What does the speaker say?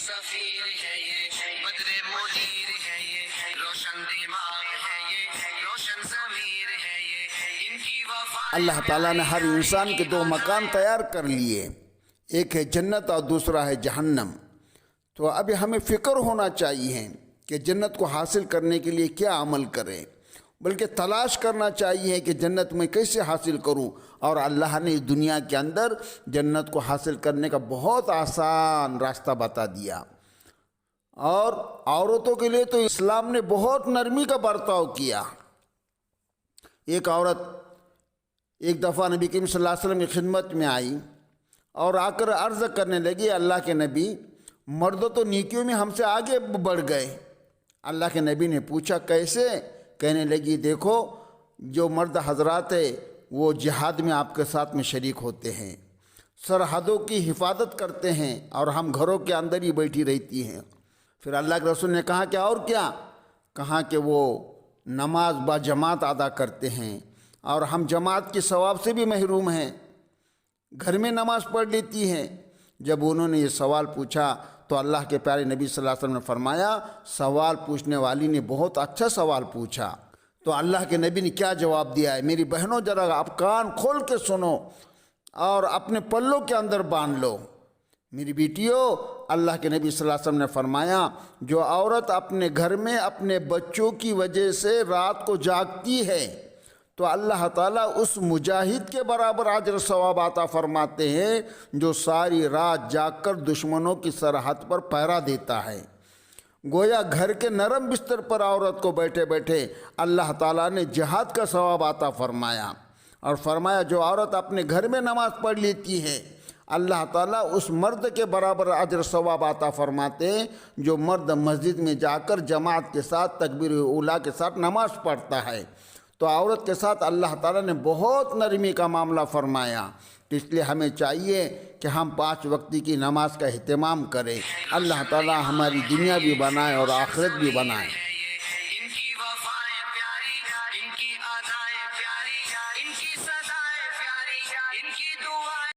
سفیر ہے یہ، بدر منیر ہے یہ، روشن دماغ ہے یہ، روشن ضمیر ہے یہ، ان کی وفا اللہ تعالیٰ نے ہر انسان کے دو مقام تیار کر لیے، ایک ہے جنت اور دوسرا ہے جہنم۔ تو ابھی ہمیں فکر ہونا چاہیے کہ جنت کو حاصل کرنے کے لیے کیا عمل کریں، بلکہ تلاش کرنا چاہیے کہ جنت میں کیسے حاصل کروں۔ اور اللہ نے اس دنیا کے اندر جنت کو حاصل کرنے کا بہت آسان راستہ بتا دیا۔ اور عورتوں کے لیے تو اسلام نے بہت نرمی کا برتاؤ کیا۔ ایک عورت ایک دفعہ نبی کریم صلی اللہ علیہ وسلم کی خدمت میں آئی اور آ کر عرض کرنے لگی، اللہ کے نبی، مرد تو نیکیوں میں ہم سے آگے بڑھ گئے۔ اللہ کے نبی نے پوچھا کیسے؟ کہنے لگی دیکھو، جو مرد حضرات ہیں وہ جہاد میں آپ کے ساتھ میں شریک ہوتے ہیں، سرحدوں کی حفاظت کرتے ہیں، اور ہم گھروں کے اندر ہی بیٹھی رہتی ہیں۔ پھر اللہ کے رسول نے کہا کہ اور کیا؟ کہا کہ وہ نماز با جماعت ادا کرتے ہیں، اور ہم جماعت کی ثواب سے بھی محروم ہیں، گھر میں نماز پڑھ لیتی ہیں۔ جب انہوں نے یہ سوال پوچھا تو اللہ کے پیارے نبی صلی اللہ علیہ وسلم نے فرمایا، سوال پوچھنے والی نے بہت اچھا سوال پوچھا۔ تو اللہ کے نبی نے کیا جواب دیا ہے؟ میری بہنوں ذرا آپ کان کھول کے سنو اور اپنے پلوں کے اندر باندھ لو۔ میری بیٹیوں، اللہ کے نبی صلی اللہ علیہ وسلم نے فرمایا، جو عورت اپنے گھر میں اپنے بچوں کی وجہ سے رات کو جاگتی ہے تو اللہ تعالیٰ اس مجاہد کے برابر اجر ثواب عطا فرماتے ہیں جو ساری رات جاگ کر دشمنوں کی سرحد پر پہرا دیتا ہے۔ گویا گھر کے نرم بستر پر عورت کو بیٹھے بیٹھے اللہ تعالیٰ نے جہاد کا ثواب عطا فرمایا، اور فرمایا جو عورت اپنے گھر میں نماز پڑھ لیتی ہے اللہ تعالیٰ اس مرد کے برابر اجر ثواب عطا فرماتے ہیں جو مرد مسجد میں جا کر جماعت کے ساتھ تکبیر اولیٰ کے ساتھ نماز پڑھتا ہے۔ تو عورت کے ساتھ اللہ تعالیٰ نے بہت نرمی کا معاملہ فرمایا۔ تو اس لیے ہمیں چاہیے کہ ہم 5 وقتی کی نماز کا اہتمام کریں۔ اللہ تعالیٰ ہماری دنیا بھی بنائے اور آخرت بھی بنائے۔ ان کی وفائیں پیاری، ان کی ادائیں پیاری، ان کی صدائیں پیاری، ان کی دعائیں